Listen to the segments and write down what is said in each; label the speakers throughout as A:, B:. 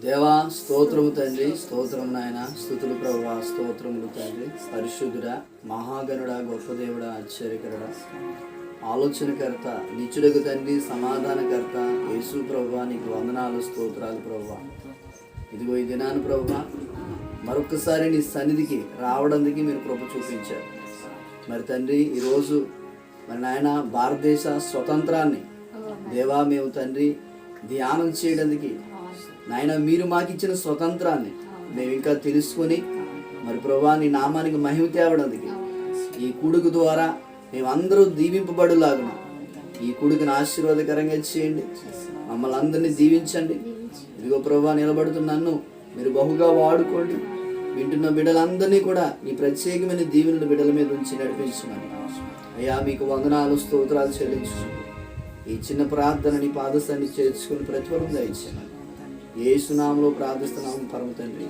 A: దేవా స్తోత్రము తండ్రి, స్తోత్రం నాయన, స్తుతులు ప్రభువా, స్తోత్రములు తండ్రి. పరిశుద్ధుడా, మహాగణుడా, గొప్ప దేవుడా, ఆశ్చర్యకరుడా, ఆలోచనకర్త, నిత్యుడగు తండ్రి, సమాధానకర్త యేసు ప్రభువా, నీకు వందనాలు, స్తోత్రాలు ప్రభువా. ఇదిగో ఈ దినాన్ని ప్రభువా మరొకసారి నీ సన్నిధికి రావడానికి మీరు కృప చూపించారు. మరి తండ్రి ఈరోజు మరి నాయన భారతదేశ స్వతంత్రాన్ని దేవా మేము తండ్రి ధ్యానం చేయడానికి నాయన మీరు మాకు ఇచ్చిన స్వతంత్రాన్ని మేము ఇంకా తెలుసుకొని మరి ప్రభువా నీ నామానికి మహిమ తేవడానికి ఈ కూడుకు ద్వారా మేమందరూ దీవింపబడులాగున ఈ కూడుకుని ఆశీర్వాదకరంగా చేయండి. మమ్మల్ని అందరినీ దీవించండి. ఇదిగో ప్రభువా నిలబడుతున్న నన్ను మీరు బహుగా వాడుకోండి. వింటున్న బిడ్డలందరినీ కూడా ఈ ప్రత్యేకమైన దీవెనలు బిడ్డల మీద ఉంచి నడిపించమని అయ్యా మీకు వందనాలు, స్తోత్రాలు చెల్లించుకుంటూ ఈ చిన్న ప్రార్థనని పాదస్థాన్ని చేర్చుకుని ప్రతిఫలం దయచేయమని యేసు నామములో ప్రార్థిస్తున్నాము పరమ తండ్రి.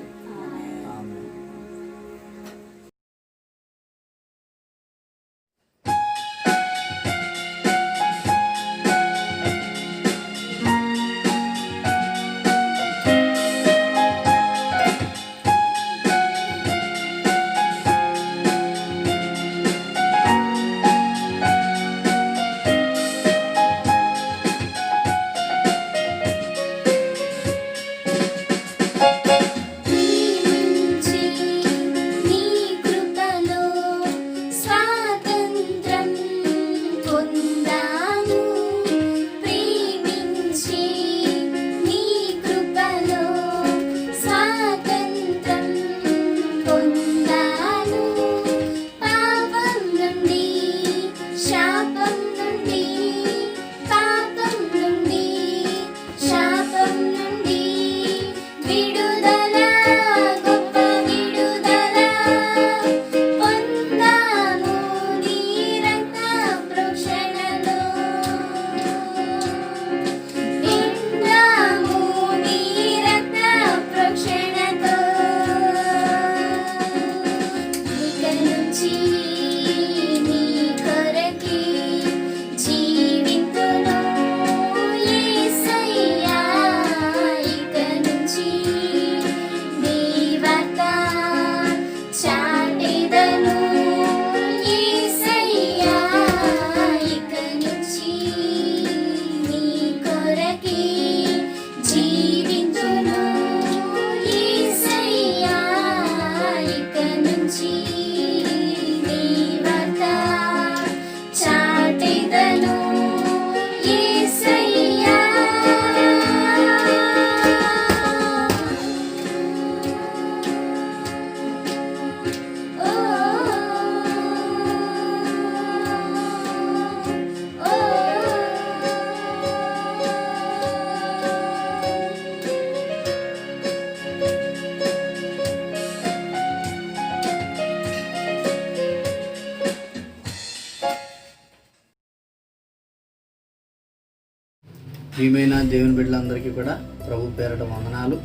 A: ప్రియమైన దేవుని బిడ్డలందరికీ కూడా ప్రభు పేరట వందనాలు.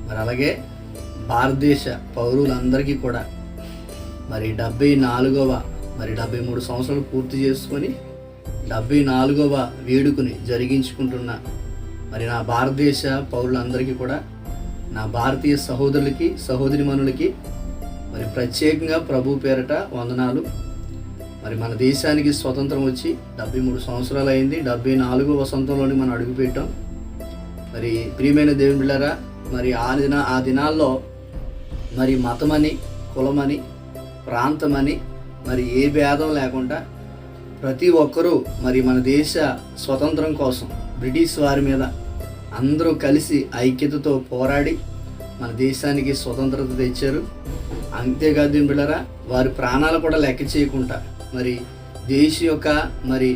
A: మరి అలాగే భారతదేశ పౌరులందరికీ కూడా మరి 74వ 73 సంవత్సరాలు పూర్తి చేసుకొని 74వ వేడుకని జరిగించుకుంటున్న మరి నా భారతదేశ పౌరులందరికీ కూడా, నా భారతీయ సహోదరులకి సహోదరిమణులకి మరి ప్రత్యేకంగా ప్రభు పేరట వందనాలు. మరి మన దేశానికి స్వతంత్రం వచ్చి 73 సంవత్సరాలు అయింది. 74వ వసంతంలోని మనం అడుగుపెట్టాం. మరి ప్రియమైన దేవుని బిడ్డలారా, మరి ఆ దినాల్లో మరి మతమని, కులమని, ప్రాంతమని మరి ఏ భేదం లేకుండా ప్రతి ఒక్కరూ మరి మన దేశ స్వతంత్రం కోసం బ్రిటిష్ వారి మీద అందరూ కలిసి ఐక్యతతో పోరాడి మన దేశానికి స్వతంత్రత తెచ్చారు. అంతేకాదు దేవుని బిడ్డలారా, వారి ప్రాణాలు కూడా లెక్క చేయకుండా మరి దేశ యొక్క మరి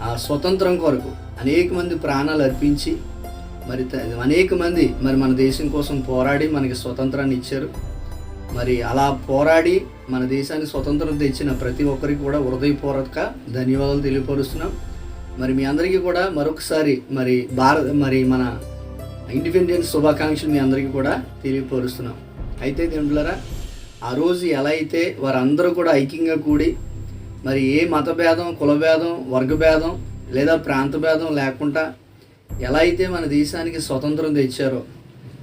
A: ఆ స్వతంత్రం కొరకు అనేక మంది ప్రాణాలు అర్పించి మరి అనేక మంది మరి మన దేశం కోసం పోరాడి మనకి స్వతంత్రాన్ని ఇచ్చారు. మరి అలా పోరాడి మన దేశానికి స్వతంత్రం తెచ్చిన ప్రతి ఒక్కరికి కూడా హృదయపూర్వక ధన్యవాదాలు తెలియపరుస్తున్నాం. మరి మీ అందరికీ కూడా మరొకసారి మరి మన ఇండిపెండెన్స్ శుభాకాంక్షలు మీ అందరికీ కూడా తెలియపరుస్తున్నాం. అయితే దేవులారా, ఆ రోజు ఎలా అయితే వారందరూ కూడా ఐక్యంగా కూడి మరి ఏ మతభేదం, కులభేదం, వర్గభేదం లేదా ప్రాంత భేదం లేకుండా ఎలా అయితే మన దేశానికి స్వతంత్రం తెచ్చారో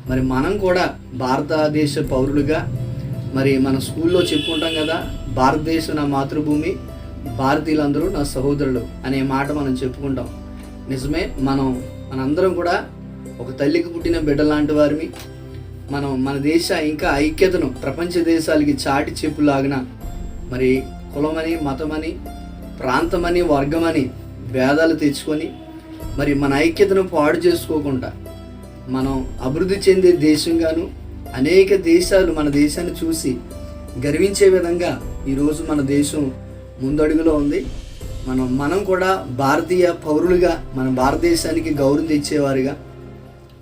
A: మరి మనం కూడా భారతదేశ పౌరులుగా మరి మన స్కూల్లో చెప్పుకుంటాం కదా, భారతదేశం నా మాతృభూమి, భారతీయులందరూ నా సహోదరులు అనే మాట మనం చెప్పుకుంటాం. నిజమే, మనందరం కూడా ఒక తల్లికి పుట్టిన బిడ్డ లాంటి వారిని. మన దేశ ఇంకా ఐక్యతను ప్రపంచ దేశాలకి చాటి చెప్పులాగిన మరి కులమని, మతమని, ప్రాంతమని, వర్గమని భేదాలు తెచ్చుకొని మరి మన ఐక్యతను పాడు చేసుకోకుండా మనం అభివృద్ధి చెందే దేశంగాను అనేక దేశాలు మన దేశాన్ని చూసి గర్వించే విధంగా ఈరోజు మన దేశం ముందడుగులో ఉంది. మనం కూడా భారతీయ పౌరులుగా మన భారతదేశానికి గౌరవం తెచ్చేవారుగా,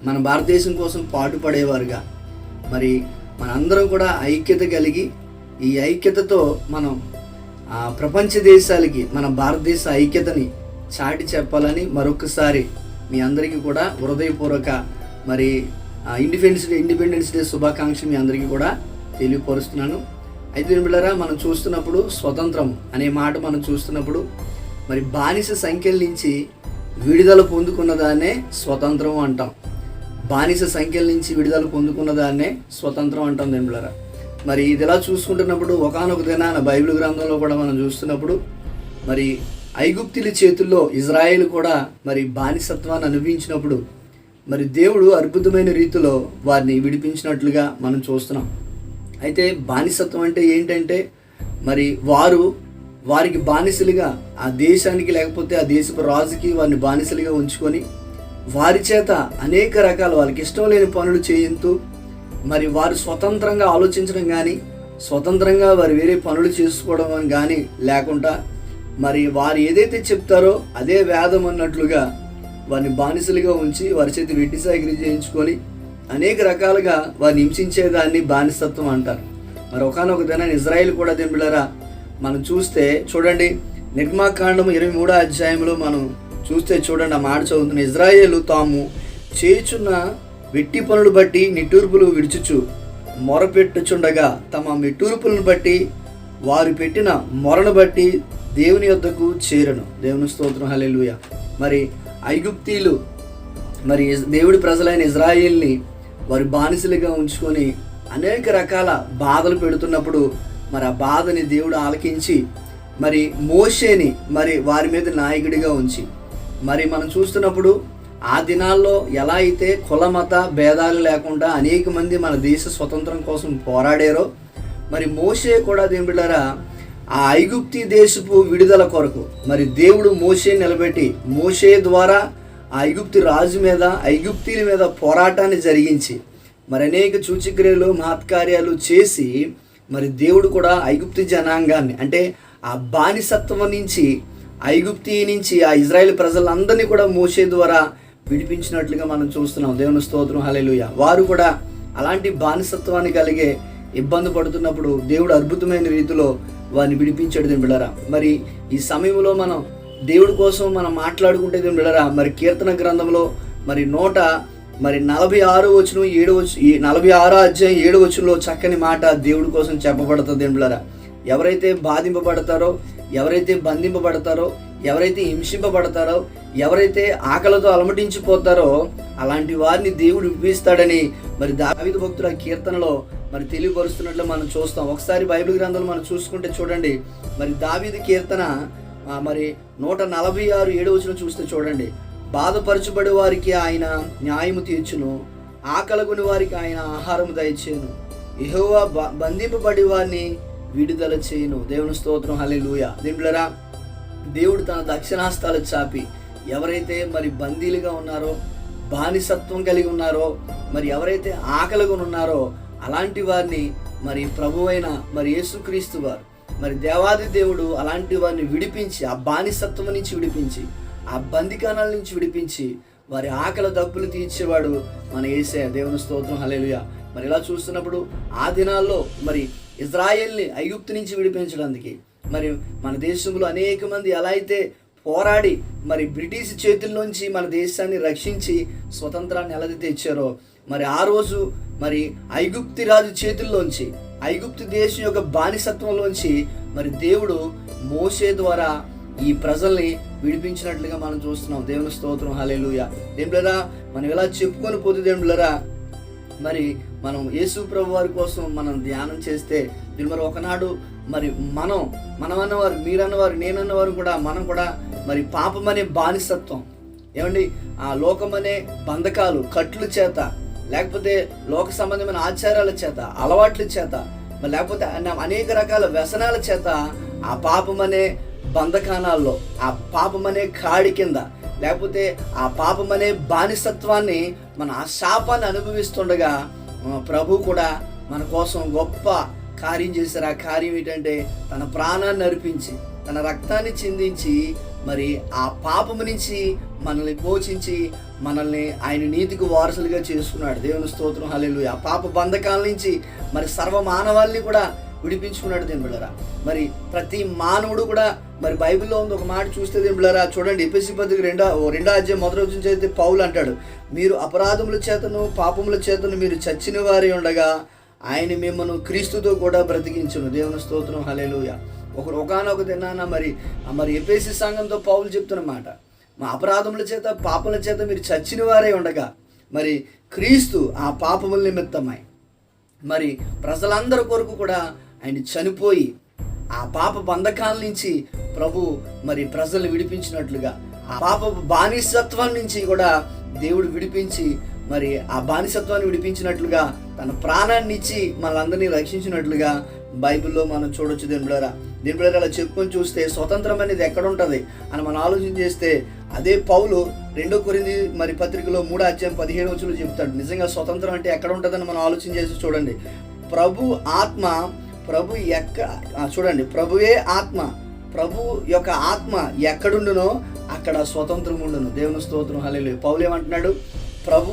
A: మన భారతదేశం కోసం పాటుపడేవారుగా మరి మనందరం కూడా ఐక్యత కలిగి ఈ ఐక్యతతో మనం ప్రపంచ దేశాలకి మన భారతదేశ ఐక్యతని చాటి చెప్పాలని మరొకసారి మీ అందరికీ కూడా హృదయపూర్వక మరి ఇండిపెండెన్స్ డే శుభాకాంక్షలు మీ అందరికీ కూడా తెలియపరుస్తున్నాను. అయితే బిడ్డలారా, మనం చూస్తున్నప్పుడు స్వతంత్రం అనే మాట మనం చూస్తున్నప్పుడు మరి బానిస సంఖ్యల నుంచి విడుదల పొందుకున్న దాన్నే స్వతంత్రం అంటాం. బానిస సంఖ్యల నుంచి విడుదల పొందుకున్న దాన్నే స్వతంత్రం అంటాం బిడ్డలారా. మరి ఇది ఎలా చూసుకుంటున్నప్పుడు ఒకానొక దినాన బైబిల్ గ్రంథంలో కూడా మనం చూస్తున్నప్పుడు మరి ఐగుప్తుల చేతుల్లో ఇజ్రాయేల్ కూడా మరి బానిసత్వాన్ని అనుభవించినప్పుడు మరి దేవుడు అద్భుతమైన రీతిలో వారిని విడిపించినట్లుగా మనం చూస్తున్నాం. అయితే బానిసత్వం అంటే ఏంటంటే మరి వారికి బానిసలుగా ఆ దేశానికి లేకపోతే ఆ దేశపు రాజుకి వారిని బానిసలుగా ఉంచుకొని వారి చేత అనేక రకాల వాళ్ళకి ఇష్టం లేని పనులు చేయింతూ మరి వారు స్వతంత్రంగా ఆలోచించడం కానీ స్వతంత్రంగా వారు వేరే పనులు చేసుకోవడం కానీ లేకుండా మరి వారు ఏదైతే చెప్తారో అదే వేదం అన్నట్లుగా వారిని బానిసలుగా ఉంచి వారి చేత వెట్టి సాగిరి చేయించుకొని అనేక రకాలుగా వారిని హింసించేదాన్ని బానిసత్వం అంటారు. మరి ఒకానొక దినాన్ని ఇజ్రాయేల్ కూడా బిడ్డలారా మనం చూస్తే చూడండి, నిర్గమాకాండం 23వ అధ్యాయంలో మనం చూస్తే చూడండి, ఆ మాట చదువుతున్న ఇజ్రాయేలు తాము చేయుచున్న వెట్టి పనులు బట్టి నిట్టూర్పులు విడుచుచు మొరపెట్టుచుండగా తమ నిట్టూర్పులను బట్టి వారు పెట్టిన మొరను బట్టి దేవుని యొద్దకు చేరను. దేవుని స్తోత్రం, హల్లెలూయా. మరి ఐగుప్తీయులు మరి దేవుడి ప్రజలైన ఇజ్రాయేల్ని వారి బానిసలుగా ఉంచుకొని అనేక రకాల బాధలు పెడుతున్నప్పుడు మరి ఆ బాధని దేవుడు ఆలకించి మరి మోషేని మరి వారి మీద నాయకుడిగా ఉంచి మరి మనం చూస్తున్నప్పుడు ఆ దినాల్లో ఎలా అయితే కుల మత భేదాలు లేకుండా అనేక మంది మన దేశ స్వతంత్రం కోసం పోరాడారో మరి మోషే కూడా బిడ్డలారా ఆ ఐగుప్తి దేశపు విడుదల కొరకు మరి దేవుడు మోషే నిలబెట్టి మోషే ద్వారా ఆ ఐగుప్తి రాజు మీద ఐగుప్తీల మీద పోరాటాన్ని జరిగించి మరి అనేక సూచక్రియలు మహత్కార్యాలు చేసి మరి దేవుడు కూడా ఐగుప్తి జనాంగాన్ని అంటే ఆ బానిసత్వం నుంచి ఐగుప్తి నుంచి ఆ ఇజ్రాయేల్ ప్రజలందరినీ కూడా మోషే ద్వారా విడిపించినట్లుగా మనం చూస్తున్నాం. దేవుని స్తోత్రం, హల్లెలూయా. వారు కూడా అలాంటి బానిసత్వాన్ని కలిగే ఇబ్బంది పడుతున్నప్పుడు దేవుడు అద్భుతమైన రీతిలో వారిని విడిపించాడు బిడ్డలారా. మరి ఈ సమయంలో మనం దేవుడి కోసం మనం మాట్లాడుకుంటే బిడ్డలారా మరి కీర్తన గ్రంథంలో మరి 46 వచనం 46 అధ్యాయం 7 వచనంలో చక్కని మాట దేవుడి కోసం చెప్పబడుతుంది బిడ్డలారా. ఎవరైతే బాధింపబడతారో, ఎవరైతే బంధింపబడతారో, ఎవరైతే హింసింపబడతారో, ఎవరైతే ఆకలితో అలమటించిపోతారో అలాంటి వారిని దేవుడు విడిపిస్తాడని మరి దావీదు భక్తుల కీర్తనలో మరి తెలియపరుస్తున్నట్లు మనం చూస్తాం. ఒకసారి బైబిల్ గ్రంథంలో మనం చూసుకుంటే చూడండి, మరి దావీదు కీర్తన మరి 146 7 వచనం చూస్తే చూడండి, బాధపరచబడి వారికి ఆయన న్యాయము తీర్చును, ఆకలిగొని వారికి ఆయన ఆహారము దయచేయును, యెహోవా బంధింపబడి వారిని విడుదల చేయును. దేవుని స్తోత్రం, హల్లెలూయా. బిడ్డలారా, దేవుడు తన దక్షిణాస్తాలు చాపి ఎవరైతే మరి బందీలుగా ఉన్నారో, బానిసత్వం కలిగి ఉన్నారో, మరి ఎవరైతే ఆకలిగొని ఉన్నారో అలాంటి వారిని మరి ప్రభువైన మరి యేసుక్రీస్తు వారు మరి దేవాది దేవుడు అలాంటి వారిని విడిపించి ఆ బానిసత్వం నుంచి విడిపించి ఆ బందికానాల నుంచి విడిపించి వారి ఆకలి దప్పులు తీర్చేవాడు మన యేసయ్య. దేవుని స్తోత్రం, హల్లెలూయా. మరి ఇలా చూస్తున్నప్పుడు ఆ దినాల్లో మరి ఇజ్రాయేల్ని ఐగుప్తు నుంచి విడిపించడానికి మరి మన దేశంలో అనేక మంది ఎలా అయితే పోరాడి మరి బ్రిటిష్ చేతుల్లోంచి మన దేశాన్ని రక్షించి స్వతంత్రాన్ని ఎలా తెచ్చారో మరి ఆ రోజు మరి ఐగుప్తి రాజు చేతుల్లోంచి ఐగుప్తు దేశం యొక్క బానిసత్వంలోంచి మరి దేవుడు మోషే ద్వారా ఈ ప్రజల్ని విడిపించినట్లుగా మనం చూస్తున్నాం. దేవుని స్తోత్రం, హల్లెలూయా. దేవులారా, మనం ఎలా చెప్పుకొని పోతే దేవులారా మరి మనం యేసు ప్రభు వారి కోసం మనం ధ్యానం చేస్తే మరి ఒకనాడు మరి మనమన్నవారు, మీరన్నవారు, నేనన్నవారు కూడా మనం కూడా మరి పాపమనే బానిసత్వం, ఏమండి ఆ లోకమనే బంధకాలు, కట్లు చేత, లేకపోతే లోక సంబంధమైన ఆచారాల చేత, అలవాట్ల చేత, మరి లేకపోతే అనేక రకాల వ్యసనాల చేత ఆ పాపమనే బంధకానాల్లో, ఆ పాపమనే కాడి కింద, లేకపోతే ఆ పాపమనే బానిసత్వాన్ని ఆ శాపాన్ని అనుభవిస్తుండగా ప్రభు కూడా మన కోసం గొప్ప కార్యం చేశారు. ఆ కార్యం ఏంటంటే తన ప్రాణాన్ని అర్పించి, తన రక్తాన్ని చిందించి మరి ఆ పాపము నుంచి మనల్ని పోషించి మనల్ని ఆయన నీతికి వారసులుగా చేసుకున్నాడు. దేవుని స్తోత్రం, హల్లెలూయా. ఆ పాప బంధకాల నుంచి మరి సర్వ మానవాళిని కూడా విడిపించుకున్నాడు. దేవుని బిడ్డలారా, మరి ప్రతి మానవుడు కూడా మరి బైబిల్లో ఉంది ఒక మాట చూస్తే దేవుని బిడ్డలారా, చూడండి ఎఫెసీ పత్రిక 2వ అధ్యాయం 1వ వచనం చదివితే పౌలు అంటాడు, మీరు అపరాధముల చేతను పాపముల చేతను మీరు చచ్చిన వారి ఉండగా ఆయన మిమ్మల్ని క్రీస్తుతో కూడా బ్రతికించును. దేవుని స్తోత్రం, హల్లెలూయా. ఒకనొక దినాన మరి ఎఫెసీ సంఘంతో పౌలు చెప్తున్నమాట, మా అపరాధముల చేత పాపముల చేత మీరు చచ్చిన వారే ఉండగా మరి క్రీస్తు ఆ పాపముల నిమిత్తమై మరి ప్రజలందరి కొరకు కూడా ఆయన చనిపోయి ఆ పాప బంధకాల నుంచి ప్రభు మరి ప్రజల్ని విడిపించినట్లుగా, ఆ పాప బానిసత్వం నుంచి కూడా దేవుడు విడిపించి మరి ఆ బానిసత్వాన్ని విడిపించినట్లుగా తన ప్రాణాన్ని ఇచ్చి మనందరినీ రక్షించినట్లుగా బైబిల్లో మనం చూడొచ్చు. దేవుని బిడ్డలారా అలా చెప్పుకొని చూస్తే స్వతంత్రం అనేది ఎక్కడ ఉంటుంది అని మనం ఆలోచన చేస్తే అదే పౌలు 2 కొరింథీ మరి పత్రికలో 3వ అధ్యాయం 15వ వచనంలో చెప్తాడు. నిజంగా స్వతంత్రం అంటే ఎక్కడ ఉంటుందని మనం ఆలోచన చేసి చూడండి. చూడండి, ప్రభువే ఆత్మ, ప్రభు యొక్క ఆత్మ ఎక్కడుండునో అక్కడ స్వతంత్రం ఉండును. దేవుని స్తోత్రం, హల్లెలూయా. పౌలు ఏమంటున్నాడు, ప్రభు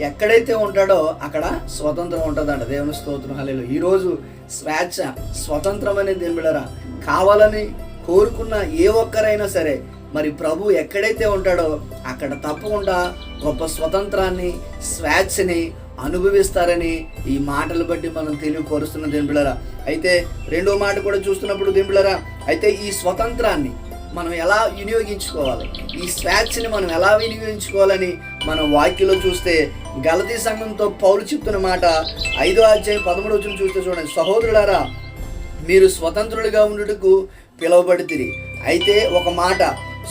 A: ఎక్కడైతే ఉంటాడో అక్కడ స్వతంత్రం ఉంటుందంట. దేవుని స్తోత్రం, హల్లెలూయా. ఈరోజు స్వేచ్ఛ, స్వతంత్రం అనేది దేవుని బిడ్డలారా కావాలని కోరుకున్న ఏ ఒక్కరైనా సరే మరి ప్రభు ఎక్కడైతే ఉంటాడో అక్కడ తప్పకుండా గొప్ప స్వతంత్రాన్ని, స్వేచ్ఛని అనుభవిస్తారని ఈ మాటలు బట్టి మనం తెలియపరుస్తున్న దేవుని బిడ్డలారా. అయితే 2వ మాట కూడా చూస్తున్నప్పుడు దేవుని బిడ్డలారా, అయితే ఈ స్వతంత్రాన్ని మనం ఎలా వినియోగించుకోవాలి, ఈ స్వేచ్ఛని మనం ఎలా వినియోగించుకోవాలని మనం వాక్యంలో చూస్తే గలతీ సంఘంతో పౌలు చెప్తున్న మాట 5వ అధ్యాయం 13వ వచనం చూస్తే చూడండి, సహోదరులారా మీరు స్వతంత్రులుగా ఉండుటకు పిలువబడితిరి. అయితే ఒక మాట,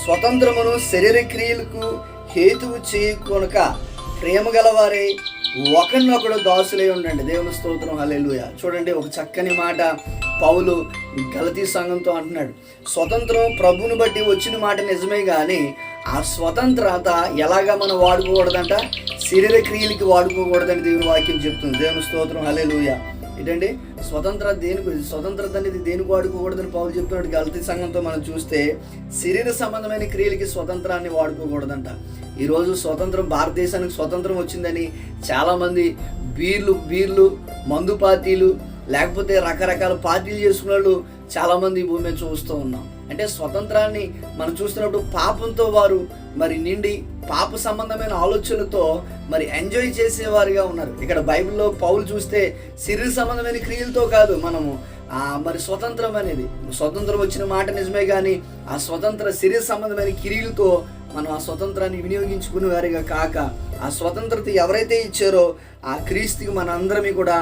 A: స్వతంత్రమును శరీర క్రియలకు హేతువు చేయకొనక ప్రేమ గలవారే ఒకరినొకడు దాసులై ఉండండి. దేవుని స్తోత్రం, హల్లెలూయా. చూడండి, ఒక చక్కని మాట పౌలు గలతీ సంఘంతో అంటున్నాడు. స్వతంత్రం ప్రభువుని బట్టి వచ్చిన మాట నిజమే, కానీ ఆ స్వతంత్రత ఎలాగా మనం వాడుకోకూడదంట, శరీర క్రియలకి వాడుకోకూడదని దేవుని వాక్యం చెప్తుంది. దేవుని స్తోత్రం, హల్లెలూయా. ఏంటంటే స్వతంత్రత అనేది దేనికి వాడుకోకూడదని పౌలు చెప్తున్నాడు గలతీ సంఘంతో మనం చూస్తే శరీర సంబంధమైన క్రియలకి స్వతంత్రాన్ని వాడుకోకూడదంట. ఈరోజు స్వతంత్రం, భారతదేశానికి స్వతంత్రం వచ్చిందని చాలామంది బీర్లు మందు పార్టీలు, లేకపోతే రకరకాల పార్టీలు చేసుకున్న వాళ్ళు చాలామంది ఈ భూమి మీద చూస్తూ ఉన్నాం. అంటే స్వతంత్రాన్ని మనం చూస్తున్నప్పుడు పాపంతో వారు మరి నిండి పాప సంబంధమైన ఆలోచనలతో మరి ఎంజాయ్ చేసేవారుగా ఉన్నారు. ఇక్కడ బైబిల్లో పౌలు చూస్తే శరీర సంబంధమైన క్రియలతో కాదు మనము మరి స్వతంత్రం వచ్చిన మాట నిజమే, కానీ ఆ స్వతంత్ర శరీర సంబంధమైన క్రియలతో మనం ఆ స్వతంత్రాన్ని వినియోగించుకునే వారిగా కాక ఆ స్వతంత్రత ఎవరైతే ఇచ్చారో ఆ క్రీస్తుకి మన అందరమీ కూడా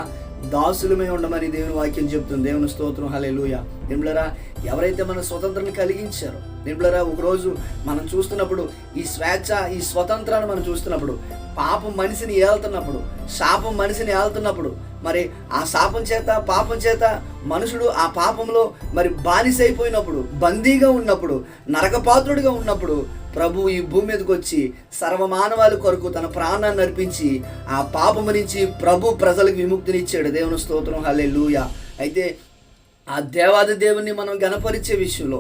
A: దాసులమై ఉండమని దేవుని వాక్యం చెప్తుంది. దేవుని స్తోత్రం, హల్లెలూయా. దేవులారా, ఎవరైతే మన స్వతంత్రాన్ని కలిగించారో దేవులారా, ఒకరోజు మనం చూస్తున్నప్పుడు ఈ స్వేచ్ఛ, ఈ స్వతంత్రాన్ని మనం చూస్తున్నప్పుడు పాపం మనిషిని ఏలుతున్నప్పుడు, శాపం మనిషిని ఏలుతున్నప్పుడు, మరి ఆ శాపం చేత పాపం చేత మనుషుడు ఆ పాపంలో మరి బానిసైపోయినప్పుడు, బందీగా ఉన్నప్పుడు, నరకపాత్రుడిగా ఉన్నప్పుడు ప్రభు ఈ భూమి మీదకి వచ్చి సర్వమానవాళి కొరకు తన ప్రాణాన్ని అర్పించి ఆ పాపము నుంచి ప్రభు ప్రజలకు విముక్తినిచ్చాడు. దేవుని స్తోత్రం, హల్లెలూయా. అయితే ఆ దేవాది దేవుని మనం గణపరిచే విషయంలో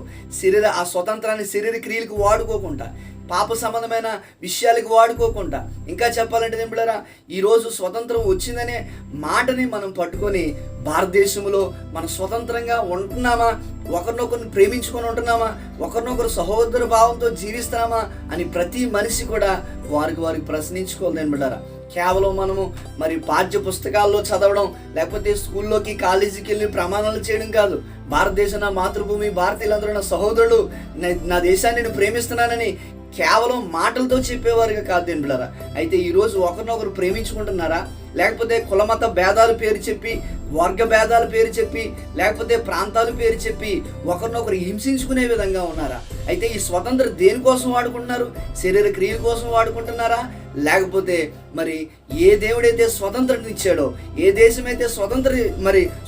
A: ఆ స్వతంత్రాన్ని శరీర క్రియలకు వాడుకోకుండా, పాప సంబంధమైన విషయాలకు వాడుకోకుండా, ఇంకా చెప్పాలంటే దేవులారా, ఈరోజు స్వతంత్రం వచ్చిందనే మాటని మనం పట్టుకొని భారతదేశంలో మనం స్వతంత్రంగా ఉంటున్నామా, ఒకరినొకరిని ప్రేమించుకొని ఉంటున్నామా, ఒకరినొకరు సహోదర భావంతో జీవిస్తున్నామా అని ప్రతి మనిషి కూడా వారికి ప్రశ్నించుకోవాలి. దేవులారా, కేవలం మనము మరి పాఠ్య పుస్తకాల్లో చదవడం, లేకపోతే స్కూల్లోకి కాలేజీకి వెళ్ళి ప్రమాణాలు చేయడం కాదు. భారతదేశం నా మాతృభూమి, భారతీయులందరూ నా సహోదరుడు, నా దేశాన్ని నేను ప్రేమిస్తున్నానని కేవలం మాటలతో చెప్పేవారుగా కాదు దేవుని బిడ్డలారా. అయితే ఈరోజు ఒకరినొకరు ప్రేమించుకుంటున్నారా? లేకపోతే కులమత భేదాల పేరు చెప్పి, వర్గ భేదాల పేరు చెప్పి, లేకపోతే ప్రాంతాల పేరు చెప్పి ఒకరినొకరు హింసించుకునే విధంగా ఉన్నారా? అయితే ఈ స్వతంత్రం దేనికోసం వాడుకుంటున్నారు? శరీర క్రియల కోసం వాడుకుంటున్నారా? లేకపోతే మరి ఏ దేవుడైతే స్వతంత్రం ఇచ్చాడో, ఏ దేశమైతే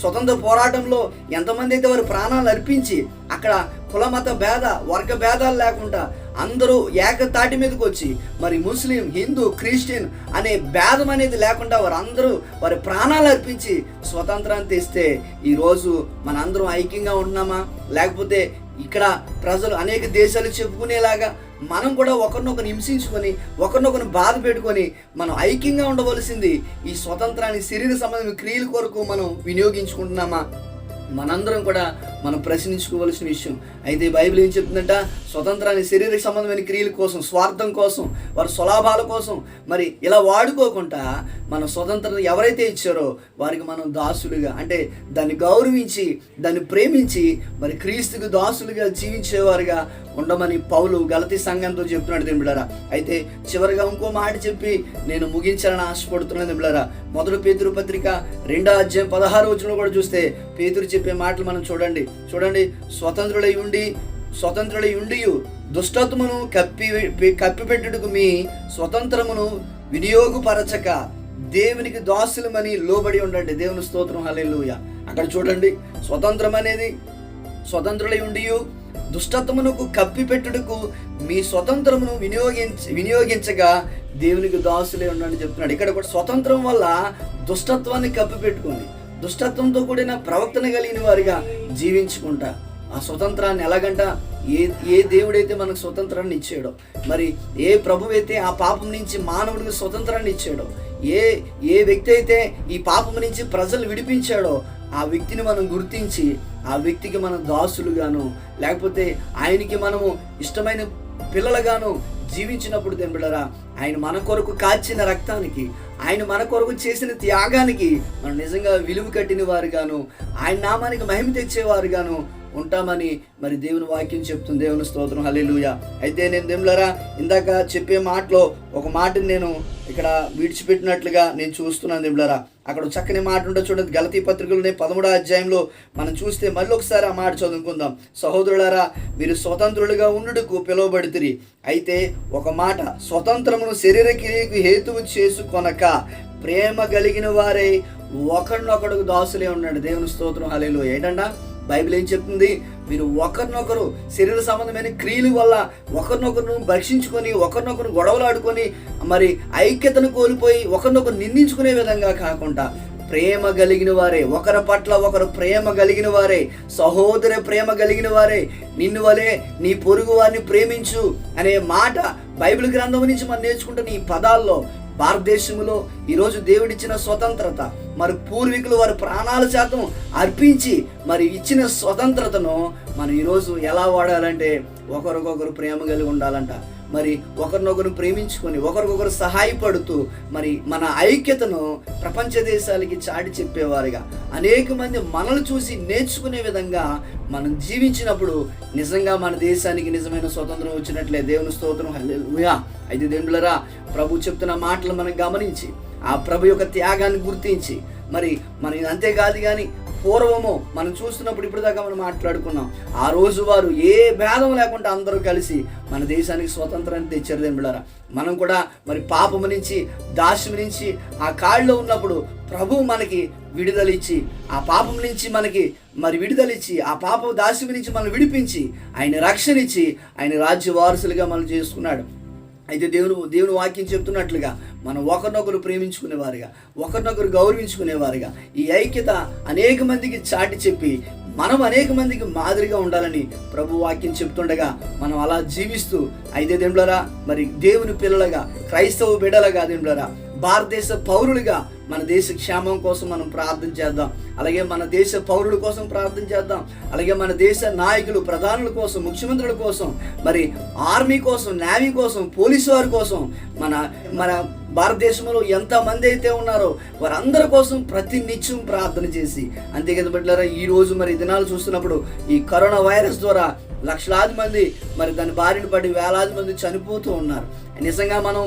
A: స్వతంత్ర పోరాటంలో ఎంతమంది అయితే వారి ప్రాణాలు అర్పించి అక్కడ కులమత భేద వర్గ భేదాలు లేకుండా అందరూ ఏకతాటి మీదకి వచ్చి మరి ముస్లిం, హిందూ, క్రిస్టియన్ అనే భేదం అనేది లేకుండా వారందరూ వారి ప్రాణాలు అర్పించి స్వతంత్రాన్ని తెస్తే ఈరోజు మనందరం ఐక్యంగా ఉంటున్నామా? లేకపోతే ఇక్కడ ప్రజలు అనేక దేశాలు చెప్పుకునేలాగా మనం కూడా ఒకరినొకరు హింసించుకొని ఒకరినొకరిని బాధ పెట్టుకొని మనం ఐక్యంగా ఉండవలసింది ఈ స్వతంత్రాన్ని శరీర సంబంధమైన క్రియల కొరకు మనం వినియోగించుకుంటున్నామా? మనందరం కూడా మనం ప్రశ్నించుకోవలసిన విషయం. అయితే బైబిల్ ఏం చెప్తుందంట? స్వతంత్రాన్ని శరీర సంబంధమైన క్రియల కోసం, స్వార్థం కోసం, వారి స్వలాభాల కోసం మరి ఇలా వాడుకోకుండా మన స్వతంత్రం ఎవరైతే ఇచ్చారో వారికి మనం దాసులుగా, అంటే దాన్ని గౌరవించి దాన్ని ప్రేమించి మరి క్రీస్తుకు దాసులుగా జీవించేవారుగా ఉండమని పౌలు గలతీ సంఘంతో చెప్తున్నాడు దేవుని బిడ్డలారా. అయితే చివరిగా ఇంకో మాట చెప్పి నేను ముగించాలని ఆశపడుతున్నాను దేవుని బిడ్డలారా. మొదటి పేతురు పత్రిక 2వ అధ్యాయం 16వ వచనంలో కూడా చూస్తే పేతురు చెప్పే మాటలు మనం చూడండి. స్వతంత్రులై ఉండి దుష్టత్వమును కప్పిపెట్టుటకు మీ స్వతంత్రమును వినియోగపరచక దేవునికి దాసులమని లోబడి ఉండండి. దేవుని స్తోత్రం, హల్లెలూయా. అక్కడ చూడండి, స్వతంత్రులై ఉండి దుష్టత్వమునకు కప్పిపెట్టుటకు మీ స్వతంత్రమును వినియోగించగా దేవునికి దాసులే ఉండండి చెప్తున్నాడు. ఇక్కడ కూడా స్వతంత్రం వల్ల దుష్టత్వాన్ని కప్పిపెట్టుకోండి, దుష్టత్వంతో కూడిన ప్రవర్తన కలిగిన వారిగా జీవించుకుంటా ఆ స్వతంత్రాన్ని ఎలాగంట ఏ దేవుడైతే మనకు స్వతంత్రాన్ని ఇచ్చాడో, మరి ఏ ప్రభు అయితే ఆ పాపం నుంచి మానవుడికి స్వతంత్రాన్ని ఇచ్చాడో, ఏ వ్యక్తి అయితే ఈ పాపం నుంచి ప్రజలు విడిపించాడో ఆ వ్యక్తిని మనం గుర్తించి ఆ వ్యక్తికి మనం దాసులుగాను లేకపోతే ఆయనకి మనము ఇష్టమైన పిల్లలుగాను జీవించినప్పుడు దేవుడా ఆయన మన కొరకు కాచిన రక్తానికి, ఆయన మన కొరకు చేసిన త్యాగానికి మనం నిజంగా విలువ కట్టిన వారుగాను ఆయన నామానికి మహిమ తెచ్చేవారుగాను ఉంటామని మరి దేవుని వాక్యం చెప్తుంది. దేవుని స్తోత్రం, హల్లెలూయా. అయితే నేను దేవులారా ఇందాక చెప్పే మాటలో ఒక మాటని నేను ఇక్కడ విడిచిపెట్టినట్లుగా నేను చూస్తున్నాను దేవులారా. అక్కడ చక్కని మాట ఉంటే చూడండి, గలతీ పత్రికలోనే 13వ అధ్యాయంలో మనం చూస్తే మళ్ళీ ఒకసారి ఆ మాట చదువుకుందాం. సహోదరులారా, మీరు స్వతంత్రులుగా ఉండుటకు పిలువబడితిరి. అయితే ఒక మాట, స్వతంత్రమును శరీర క్రియకు హేతువు చేసుకొనక ప్రేమ కలిగిన వారై ఒకరినొకడు దాసులే ఉన్నాడు. దేవుని స్తోత్రం, హల్లెలూయా. ఏంటంట బైబిల్ ఏం చెప్తుంది? మీరు ఒకరినొకరు శరీర సంబంధమైన క్రియల వల్ల ఒకరినొకరు భక్షించుకొని ఒకరినొకరు గొడవలాడుకొని మరి ఐక్యతను కోల్పోయి ఒకరినొకరు నిందించుకునే విధంగా కాకుండా ప్రేమ కలిగిన వారే, ఒకరి పట్ల ఒకరు ప్రేమ కలిగిన వారే, సహోదర ప్రేమ కలిగిన వారే, నిన్ను వలే నీ పొరుగు వారిని ప్రేమించు అనే మాట బైబిల్ గ్రంథం నుంచి మనం నేర్చుకుంటున్న ఈ పదాల్లో భారతదేశంలో ఈరోజు దేవుడిచ్చిన స్వతంత్రత, మరి పూర్వీకులు వారి ప్రాణాల శాతం అర్పించి మరి ఇచ్చిన స్వతంత్రతను మనం ఈరోజు ఎలా వాడాలంటే ఒకరికొకరు ప్రేమ కలిగి ఉండాలంట. మరి ఒకరినొకరు ప్రేమించుకొని ఒకరికొకరు సహాయపడుతూ మరి మన ఐక్యతను ప్రపంచ దేశాలకి చాటి చెప్పేవారుగా అనేక మంది మనల్ని చూసి నేర్చుకునే విధంగా మనం జీవించినప్పుడు నిజంగా మన దేశానికి నిజమైన స్వతంత్రం వచ్చినట్లే. దేవుని స్తోత్రం, హల్లెలూయా. అయితే దేవులారా, ప్రభు చెప్తున్న మాటలు మనం గమనించి ఆ ప్రభు యొక్క త్యాగాన్ని గుర్తించి మరి మనం అంతేకాదు కానీ పూర్వము మనం చూస్తున్నప్పుడు ఇప్పుడు దాకా మనం మాట్లాడుకున్నాం, ఆ రోజు వారు ఏ భేదం లేకుండా అందరూ కలిసి మన దేశానికి స్వతంత్రాన్ని తెచ్చారు. దేవులారా, మనం కూడా మరి పాపము నుంచి దాస్యం నుంచి ఆ కాళ్ళలో ఉన్నప్పుడు ప్రభు మనకి విడుదలిచ్చి ఆ పాపం నుంచి మనకి మరి విడుదలిచ్చి ఆ పాప దాస్యం నుంచి మనం విడిపించి ఆయన రక్షణ ఇచ్చి ఆయన రాజ్య వారసులుగా మనం చేసుకున్నాడు. అయితే దేవుని వాక్యం చెప్తున్నట్లుగా మనం ఒకరినొకరు ప్రేమించుకునేవారుగా ఒకరినొకరు గౌరవించుకునేవారుగా ఈ ఐక్యత అనేక మందికి చాటి చెప్పి మనం అనేక మందికి మాదిరిగా ఉండాలని ప్రభు వాక్యం చెప్తుండగా మనం అలా జీవిస్తూ అయితే దేవులారా మరి దేవుని పిల్లలుగా క్రైస్తవ బిడ్డలుగా దేవులారా భారతదేశ పౌరులుగా మన దేశ క్షేమం కోసం మనం ప్రార్థన చేద్దాం. అలాగే మన దేశ పౌరుల కోసం ప్రార్థన చేద్దాం. అలాగే మన దేశ నాయకులు, ప్రధానుల కోసం, ముఖ్యమంత్రుల కోసం, మరి ఆర్మీ కోసం, నేవీ కోసం, పోలీసు వారి కోసం, మన భారతదేశంలో ఎంతమంది అయితే ఉన్నారో వారందరి కోసం ప్రతి నిత్యం ప్రార్థన చేసి అంతేకాదు బిడ్డలారా, ఈ రోజు మరి దినాలు చూస్తున్నప్పుడు ఈ కరోనా వైరస్ ద్వారా లక్షలాది మంది మరి దాని బారిన పడి వేలాది మంది చనిపోతూ ఉన్నారు. నిజంగా మనం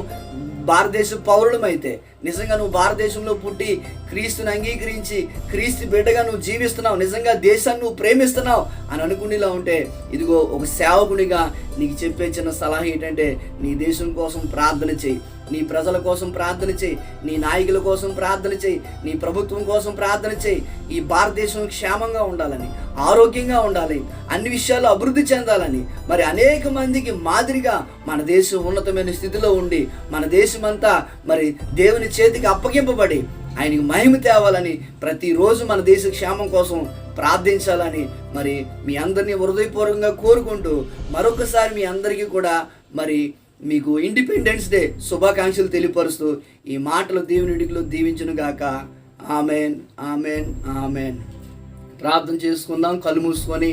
A: భారతదేశ పౌరులమైతే, నిజంగా నువ్వు భారతదేశంలో పుట్టి క్రీస్తుని అంగీకరించి క్రీస్తు బిడ్డగా నువ్వు జీవిస్తున్నావు, నిజంగా దేశాన్ని నువ్వు ప్రేమిస్తున్నావు అని అనుకునేలా ఉంటే, ఇదిగో ఒక సేవకునిగా నీకు చెప్పే చిన్న సలహా ఏంటంటే, నీ దేశం కోసం ప్రార్థన చేయి, నీ ప్రజల కోసం ప్రార్థన చేయి, నీ నాయకుల కోసం ప్రార్థన చేయి, నీ ప్రభుత్వం కోసం ప్రార్థన చేయి. ఈ భారతదేశం క్షేమంగా ఉండాలని, ఆరోగ్యంగా ఉండాలి, అన్ని విషయాల్లో అభివృద్ధి చెందాలని, మరి అనేక మందికి మాదిరిగా మన దేశం ఉన్నతమైన స్థితిలో ఉండి, మన దేశమంతా మరి దేవుని చేతికి అప్పగింపబడి ఆయనకి మహిమ తేవాలని, ప్రతిరోజు మన దేశ క్షేమం కోసం ప్రార్థించాలని మరి మీ అందరినీ హృదయపూర్వకంగా కోరుకుంటూ, మరొకసారి మీ అందరికీ కూడా మరి మీకు ఇండిపెండెన్స్ డే శుభాకాంక్షలు తెలియపరుస్తూ ఈ మాటలు దేవుని ఇడికిలో దీవించును గాక. Amen, amen, amen. ప్రార్థన చేసుకుందాం కళ్ళు మూసుకొని.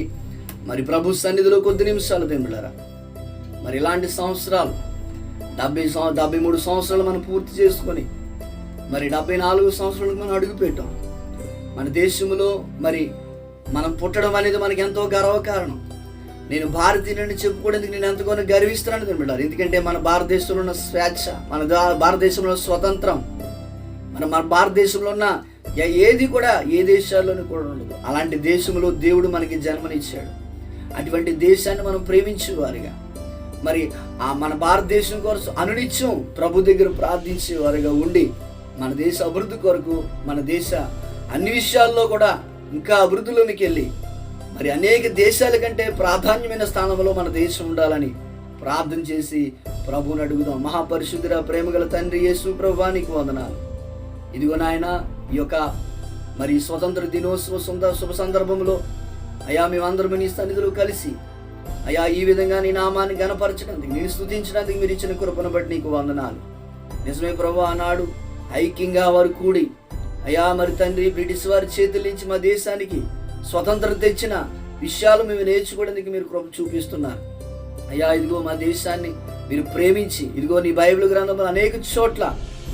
A: మరి ప్రభు సన్నిధిలో కొద్ది నిమిషాలు దేవులారా, మరి ఇలాంటి సంవత్సరాలు 73 సంవత్సరాలు మనం పూర్తి చేసుకొని మరి 74 సంవత్సరాలకు మనం అడుగుపెట్టాం. మన దేశంలో మరి మనం పుట్టడం అనేది మనకి ఎంతో గర్వకారణం. నేను భారతీయులని చెప్పుకోవడానికి నేను ఎంతగానో గర్విస్తున్నాను తినబడ్డారు. ఎందుకంటే మన భారతదేశంలో ఉన్న స్వేచ్ఛ, మన భారతదేశంలో స్వతంత్రం, మన భారతదేశంలో ఉన్న ఏది కూడా ఏ దేశాల్లోనూ కూడా ఉండదు. అలాంటి దేశంలో దేవుడు మనకి జన్మనిచ్చాడు. అటువంటి దేశాన్ని మనం ప్రేమించేవారుగా, మరి మన భారతదేశం కోసం అనునిత్యం ప్రభు దగ్గర ప్రార్థించేవారుగా ఉండి, మన దేశ అభివృద్ధి కొరకు, మన దేశ అన్ని విషయాల్లో కూడా ఇంకా అభివృద్ధిలోనికి వెళ్ళి మరి అనేక దేశాల కంటే ప్రాధాన్యమైన స్థానంలో మన దేశం ఉండాలని ప్రార్థన చేసి ప్రభువుని అడుగుదాం. మహాపరిశుద్ధుడ, ప్రేమగల తండ్రి యేసు ప్రభువా, నీకు వందనాలు. ఇదిగో నాయన, ఈ యొక్క మరి స్వతంత్ర దినోత్సవ శుభ సందర్భంలో అయా మేమందరం నీ సన్నిధిలో కలిసి అయా ఈ విధంగా నీ నామాన్ని గణపరచడానికి, నేను స్తుతించడానికి మీరు ఇచ్చిన కృపను బట్టి నీకు వందనాలు. నిజమే ప్రభు, ఆనాడు ఐక్యంగా వారు కూడి అయా మరి తండ్రి బ్రిటిష్ వారి చేతుల నుంచి మా దేశానికి స్వతంత్రం తెచ్చిన విషయాలు మేము నేర్చుకోవడానికి మీరు కృప చూపిస్తున్నారు. అయ్యా ఇదిగో మా దేశాన్ని మీరు ప్రేమించి, ఇదిగో నీ బైబిల్ గ్రంథంలో అనేక చోట్ల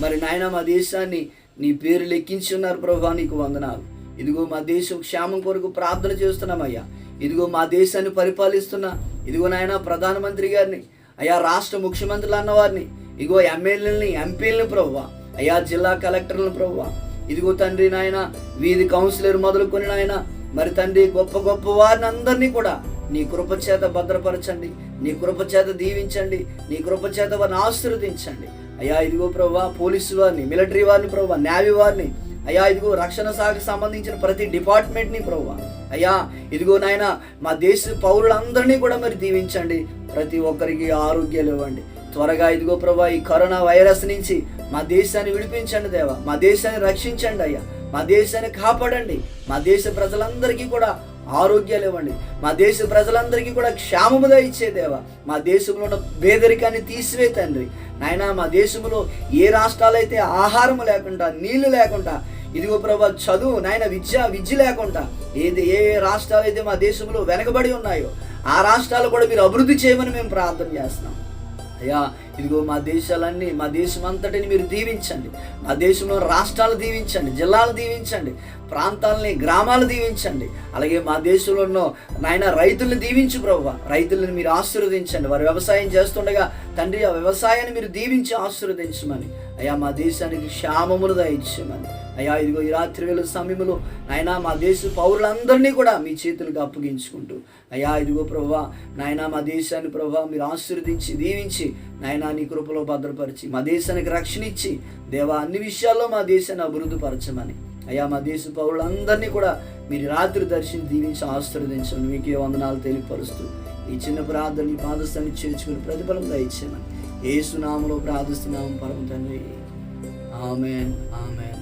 A: మరి నాయన మా దేశాన్ని నీ పేరు లెక్కించి ఉన్నారు ప్రభువా, నీకు వందనాలు. ఇదిగో మా దేశం క్షేమం కొరకు ప్రార్థన చేస్తున్నామయ్యా. ఇదిగో మా దేశాన్ని పరిపాలిస్తున్న ఇదిగో నాయన ప్రధానమంత్రి గారిని, అయ్యా రాష్ట్ర ముఖ్యమంత్రులు అన్నవారిని, ఇదిగో ఎమ్మెల్యేలని, ఎంపీలని ప్రభువా, అయ్యా జిల్లా కలెక్టర్లను ప్రభువా, ఇదిగో తండ్రి నాయన వీధి కౌన్సిలర్ మొదలుకొని నాయన మరి తండ్రి గొప్ప గొప్ప వారిని అందరినీ కూడా నీ కృపచేత భద్రపరచండి, నీ కృపచేత దీవించండి, నీ కృపచేత వారిని ఆశీర్వదించండి. అయ్యా ఇదిగో ప్రభువా పోలీసు వారిని, మిలిటరీ వారిని ప్రభువా, నేవీ వారిని, అయ్యా ఇదిగో రక్షణ శాఖకు సంబంధించిన ప్రతి డిపార్ట్మెంట్ని ప్రభువా, అయ్యా ఇదిగో నాయన మా దేశ పౌరులందరినీ కూడా మరి దీవించండి. ప్రతి ఒక్కరికి ఆరోగ్యాలు ఇవ్వండి. త్వరగా ఇదిగో ప్రభా ఈ కరోనా వైరస్ నుంచి మా దేశాన్ని విడిపించండి దేవా, మా దేశాన్ని రక్షించండి అయ్యా, మా దేశాన్ని కాపాడండి. మా దేశ ప్రజలందరికీ కూడా ఆరోగ్యాలు ఇవ్వండి. మా దేశ ప్రజలందరికీ కూడా క్షేమము దయచే దేవా, మా దేశంలో ఉన్న పేదరికాన్ని తీసివే తండ్రి నాయన. మా దేశంలో ఏ రాష్ట్రాలైతే ఆహారము లేకుండా, నీళ్లు లేకుండా, ఇదిగో ప్రభా చదువు నాయన విద్య లేకుండా ఏ రాష్ట్రాలు అయితే మా దేశంలో వెనకబడి ఉన్నాయో ఆ రాష్ట్రాలు కూడా మీరు అభివృద్ధి చేయమని మేము ప్రార్థన చేస్తున్నాం అయ్యా. ఇదిగో మా దేశాలన్నీ, మా దేశం అంతటిని మీరు దీవించండి. మా దేశంలో రాష్ట్రాలు దీవించండి, జిల్లాలు దీవించండి, ప్రాంతాలని, గ్రామాలు దీవించండి. అలాగే మా దేశంలో ఉన్న నాయన రైతుల్ని దీవించు ప్రభువా, రైతులను మీరు ఆశీర్వదించండి. వారు వ్యవసాయం చేస్తుండగా తండ్రి ఆ వ్యవసాయాన్ని మీరు దీవించి ఆశీర్వదించమని అయ్యా, మా దేశానికి క్షేమమును దయచేయమని అయ్యా. ఇదిగో ఈ రాత్రి వేళ సమయంలో నాయన మా దేశ పౌరులందరినీ కూడా మీ చేతులకు అప్పగించుకుంటూ అయ్యా ఇదిగో ప్రభువా నాయన మా దేశాన్ని ప్రభువా మీరు ఆశీర్వదించి దీవించి నాయన నీ కృపలో భద్రపరిచి మా దేశానికి రక్షణ ఇచ్చి దేవా అన్ని విషయాల్లో మా దేశాన్ని అభివృద్ధి పరచమని అయ్యా, మా దేశ పౌరులందరినీ కూడా మీరు రాత్రి దర్శించి దీవించి ఆశీర్వదించమని మీకే వందనాలు తెలియపరుస్తూ ఈ చిన్న ప్రార్థన ఈ పాదస్థాన్ని చేర్చుకుని ప్రతిఫలం దయచేయమని యేసు నామములో ప్రార్థిస్తున్నాము పరమ తండ్రి. ఆమేన్, ఆమేన్.